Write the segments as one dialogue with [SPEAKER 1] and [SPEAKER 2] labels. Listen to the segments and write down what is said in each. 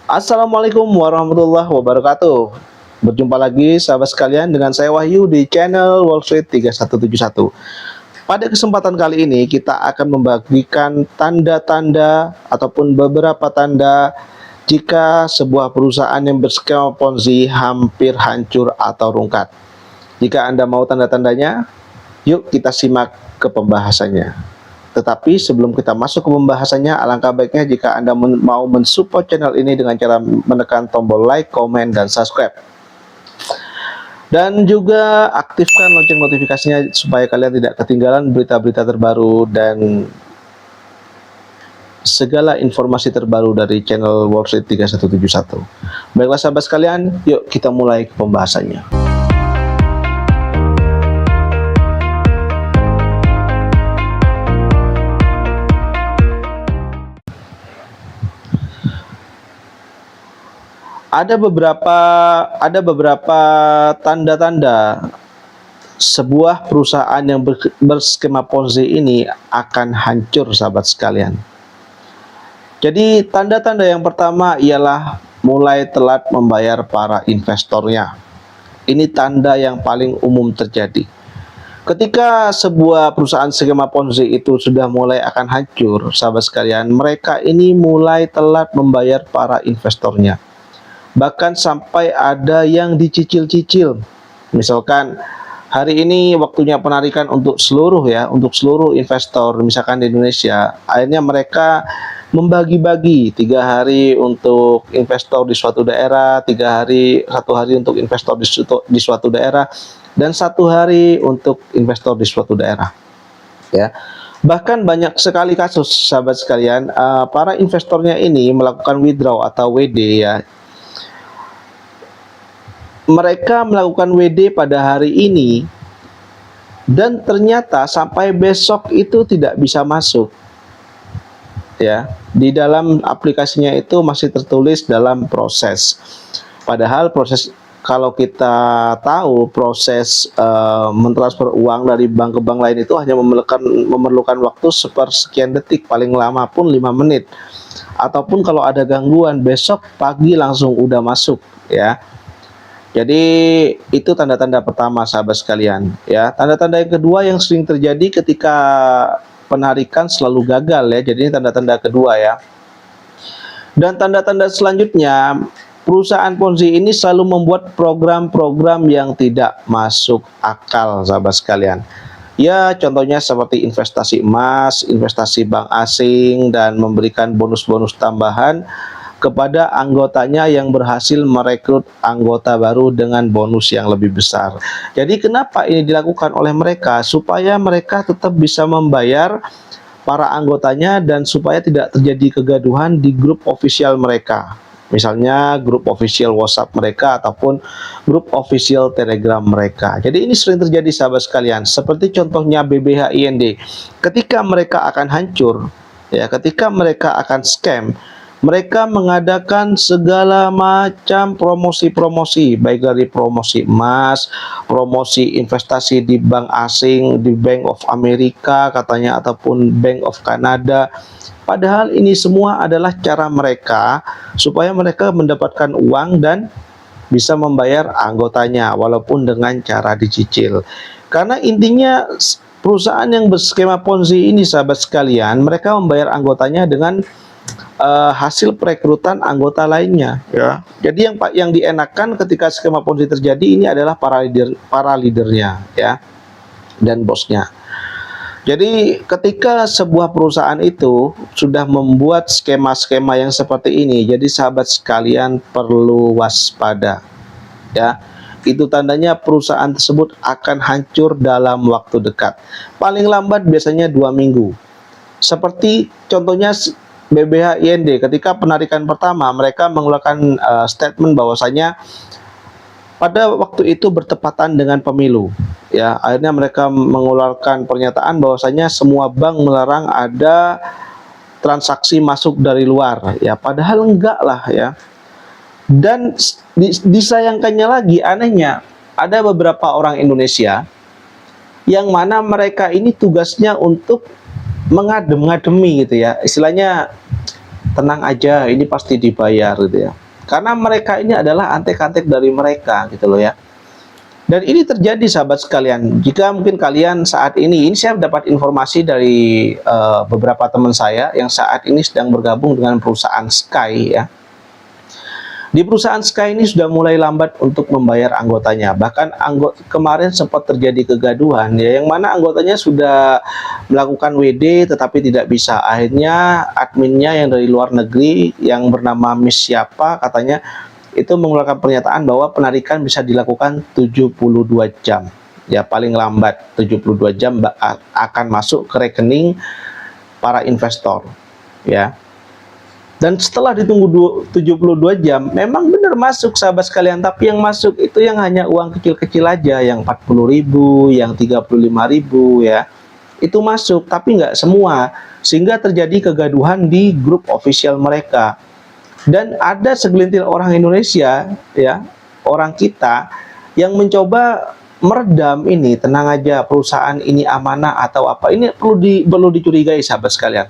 [SPEAKER 1] Assalamualaikum warahmatullahi wabarakatuh. Berjumpa lagi sahabat sekalian dengan saya Wahyu di channel Wall Street 3171. Pada kesempatan kali ini kita akan membagikan tanda-tanda ataupun beberapa tanda jika sebuah perusahaan yang berskema Ponzi hampir hancur atau rungkat. Jika Anda mau tanda-tandanya, yuk kita simak ke pembahasannya. Tetapi sebelum kita masuk ke pembahasannya, alangkah baiknya jika Anda mau mensupport channel ini dengan cara menekan tombol like, komen, dan subscribe. Dan juga aktifkan lonceng notifikasinya supaya kalian tidak ketinggalan berita-berita terbaru dan segala informasi terbaru dari channel Wall Street 3171. Baiklah sahabat sekalian, yuk kita mulai ke pembahasannya. Ada beberapa tanda-tanda sebuah perusahaan yang berskema Ponzi ini akan hancur sahabat sekalian. Jadi tanda-tanda yang pertama ialah mulai telat membayar para investornya. Ini tanda yang paling umum terjadi. Ketika sebuah perusahaan skema Ponzi itu sudah mulai akan hancur, sahabat sekalian, mereka ini mulai telat membayar para investornya. Bahkan sampai ada yang dicicil-cicil. Misalkan hari ini waktunya penarikan untuk seluruh investor misalkan di Indonesia. Akhirnya mereka membagi-bagi 3 hari untuk investor di suatu daerah, 1 hari untuk investor di suatu daerah, dan 1 hari untuk investor di suatu daerah. Ya. Bahkan banyak sekali kasus sahabat sekalian, para investornya ini melakukan withdraw atau WD ya. Mereka melakukan WD pada hari ini dan ternyata sampai besok itu tidak bisa masuk. Ya, di dalam aplikasinya itu masih tertulis dalam proses. Padahal proses, kalau kita tahu proses mentransfer uang dari bank ke bank lain itu hanya memerlukan waktu sepersekian detik, paling lama pun 5 menit. Ataupun kalau ada gangguan besok pagi langsung udah masuk ya. Jadi itu tanda-tanda pertama sahabat sekalian ya. Tanda-tanda yang kedua yang sering terjadi ketika penarikan selalu gagal ya. Jadi ini tanda-tanda kedua ya. Dan tanda-tanda selanjutnya, perusahaan Ponzi ini selalu membuat program-program yang tidak masuk akal sahabat sekalian. Ya, contohnya seperti investasi emas, investasi bank asing, dan memberikan bonus-bonus tambahan kepada anggotanya yang berhasil merekrut anggota baru dengan bonus yang lebih besar. Jadi kenapa ini dilakukan oleh mereka? Supaya mereka tetap bisa membayar para anggotanya dan supaya tidak terjadi kegaduhan di grup official mereka. Misalnya grup official WhatsApp mereka ataupun grup official Telegram mereka. Jadi ini sering terjadi sahabat sekalian. Seperti contohnya BBH IND. Ketika mereka akan hancur, ya, ketika mereka akan scam, mereka mengadakan segala macam promosi-promosi, baik dari promosi emas, promosi investasi di bank asing, di Bank of America katanya, ataupun Bank of Canada. Padahal ini semua adalah cara mereka supaya mereka mendapatkan uang dan bisa membayar anggotanya walaupun dengan cara dicicil. Karena intinya perusahaan yang berskema Ponzi ini sahabat sekalian, mereka membayar anggotanya dengan hasil perekrutan anggota lainnya ya. Jadi yang dienakan ketika skema Ponzi terjadi ini adalah para leadernya ya, dan bosnya. Jadi ketika sebuah perusahaan itu sudah membuat skema-skema yang seperti ini, jadi sahabat sekalian perlu waspada ya. Itu tandanya perusahaan tersebut akan hancur dalam waktu dekat. Paling lambat biasanya 2 minggu. Seperti contohnya BBH IND, ketika penarikan pertama mereka mengeluarkan statement bahwasanya pada waktu itu bertepatan dengan pemilu ya. Akhirnya mereka mengeluarkan pernyataan bahwasanya semua bank melarang ada transaksi masuk dari luar ya, padahal enggak lah ya. Dan disayangkannya lagi, anehnya ada beberapa orang Indonesia yang mana mereka ini tugasnya untuk mengadem-ngademi gitu ya, istilahnya tenang aja, ini pasti dibayar gitu ya. Karena mereka ini adalah antek-antek dari mereka gitu loh ya. Dan ini terjadi sahabat sekalian. Jika mungkin kalian saat ini saya dapat informasi dari beberapa teman saya yang saat ini sedang bergabung dengan perusahaan Sky ya. Di perusahaan Sky ini sudah mulai lambat untuk membayar anggotanya. Bahkan kemarin sempat terjadi kegaduhan ya, yang mana anggotanya sudah melakukan WD tetapi tidak bisa. Akhirnya adminnya yang dari luar negeri yang bernama Miss siapa katanya itu mengeluarkan pernyataan bahwa penarikan bisa dilakukan 72 jam. Ya, paling lambat 72 jam akan masuk ke rekening para investor ya. Dan setelah ditunggu 72 jam, memang benar masuk sahabat sekalian, tapi yang masuk itu yang hanya uang kecil-kecil aja, yang 40.000, yang 35.000 ya. Itu masuk, tapi nggak semua, sehingga terjadi kegaduhan di grup official mereka. Dan ada segelintir orang Indonesia ya, orang kita yang mencoba meredam ini, tenang aja, perusahaan ini amanah atau apa. Ini perlu dicurigai sahabat sekalian.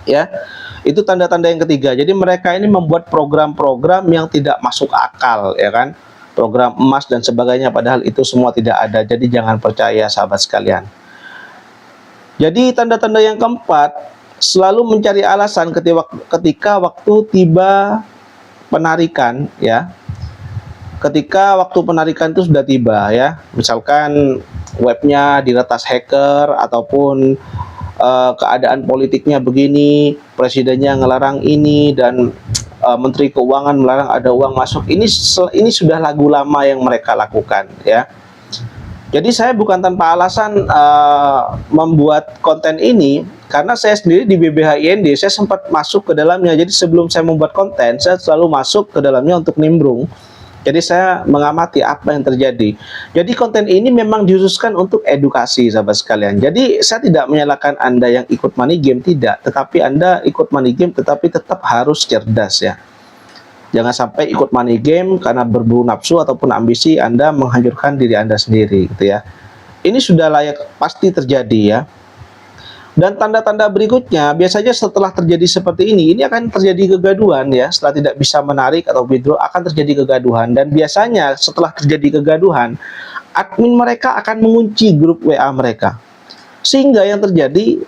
[SPEAKER 1] Ya. Itu tanda-tanda yang ketiga. Jadi mereka ini membuat program-program yang tidak masuk akal ya kan. Program emas dan sebagainya, padahal itu semua tidak ada. Jadi jangan percaya sahabat sekalian. Jadi tanda-tanda yang keempat, selalu mencari alasan ketika waktu tiba penarikan ya. Ketika waktu penarikan itu sudah tiba ya. Misalkan webnya diretas hacker ataupun keadaan politiknya begini, presidennya ngelarang ini, dan menteri keuangan melarang ada uang masuk. Ini sudah lagu lama yang mereka lakukan ya. Jadi saya bukan tanpa alasan membuat konten ini, karena saya sendiri di BBH IND saya sempat masuk ke dalamnya. Jadi sebelum saya membuat konten, saya selalu masuk ke dalamnya untuk nimbrung. Jadi saya mengamati apa yang terjadi. Jadi konten ini memang dikhususkan untuk edukasi sahabat sekalian. Jadi saya tidak menyalahkan Anda yang ikut money game, tidak. Tetapi Anda ikut money game tetapi tetap harus cerdas ya. Jangan sampai ikut money game karena berburu nafsu ataupun ambisi Anda menghancurkan diri Anda sendiri gitu ya. Ini sudah layak pasti terjadi ya. Dan tanda-tanda berikutnya, biasanya setelah terjadi seperti ini akan terjadi kegaduhan ya. Setelah tidak bisa menarik atau withdraw, akan terjadi kegaduhan. Dan biasanya setelah terjadi kegaduhan, admin mereka akan mengunci grup WA mereka. Sehingga yang terjadi,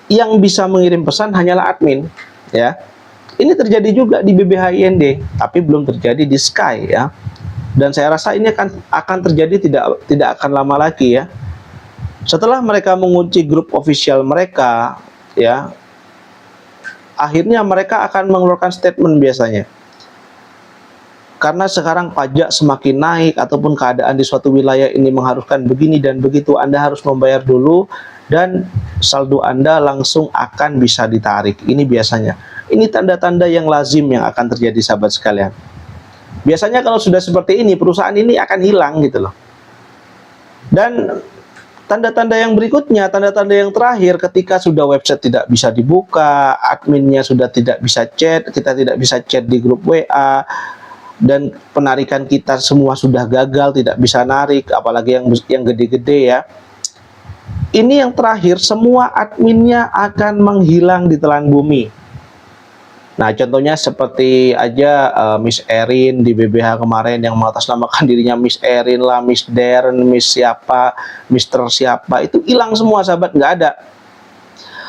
[SPEAKER 1] yang bisa mengirim pesan hanyalah admin ya. Ini terjadi juga di BBH IND, tapi belum terjadi di Sky ya. Dan saya rasa ini akan terjadi tidak akan lama lagi ya. Setelah mereka mengunci grup official mereka ya, akhirnya mereka akan mengeluarkan statement biasanya. Karena sekarang pajak semakin naik ataupun keadaan di suatu wilayah ini mengharuskan begini dan begitu, Anda harus membayar dulu dan saldo Anda langsung akan bisa ditarik. Ini biasanya. Ini tanda-tanda yang lazim yang akan terjadi sahabat sekalian. Biasanya kalau sudah seperti ini, perusahaan ini akan hilang gitu loh. Dan tanda-tanda yang berikutnya, tanda-tanda yang terakhir, ketika sudah website tidak bisa dibuka, adminnya sudah tidak bisa chat, kita tidak bisa chat di grup WA, dan penarikan kita semua sudah gagal, tidak bisa narik, apalagi yang gede-gede ya. Ini yang terakhir, semua adminnya akan menghilang di telan bumi. Nah, contohnya seperti aja Miss Erin di BBH kemarin yang mengatasnamakan dirinya Miss Erin lah, Miss Darren, Miss siapa, Mister siapa, itu hilang semua sahabat, nggak ada.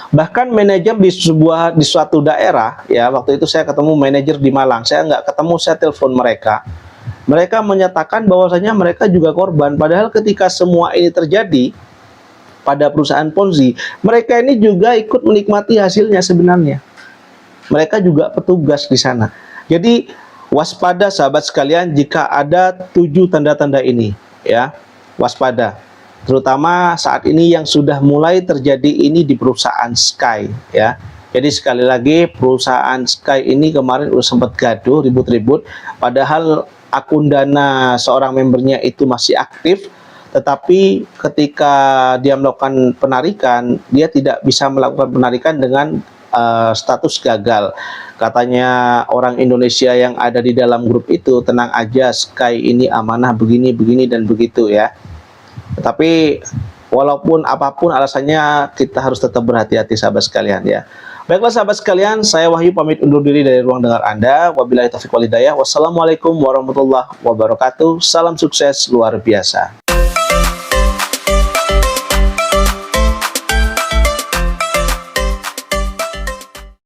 [SPEAKER 1] Bahkan manajer di suatu daerah, ya waktu itu saya ketemu manajer di Malang, saya nggak ketemu, saya telepon mereka. Mereka menyatakan bahwasanya mereka juga korban, padahal ketika semua ini terjadi pada perusahaan Ponzi, mereka ini juga ikut menikmati hasilnya sebenarnya. Mereka juga petugas di sana. Jadi waspada sahabat sekalian jika ada 7 tanda-tanda ini ya. Waspada. Terutama saat ini yang sudah mulai terjadi ini di perusahaan Sky ya. Jadi sekali lagi perusahaan Sky ini kemarin udah sempat gaduh ribut-ribut, padahal akun Dana seorang membernya itu masih aktif, tetapi ketika dia melakukan penarikan, dia tidak bisa melakukan penarikan dengan status gagal. Katanya orang Indonesia yang ada di dalam grup itu, tenang aja, Sky ini amanah begini, begini, dan begitu ya. Tetapi walaupun apapun alasannya, kita harus tetap berhati-hati sahabat sekalian ya. Baiklah sahabat sekalian, saya Wahyu pamit undur diri dari ruang dengar Anda. Wabillahi taufiq wal hidayah. Wassalamualaikum warahmatullahi wabarakatuh. Salam sukses luar biasa.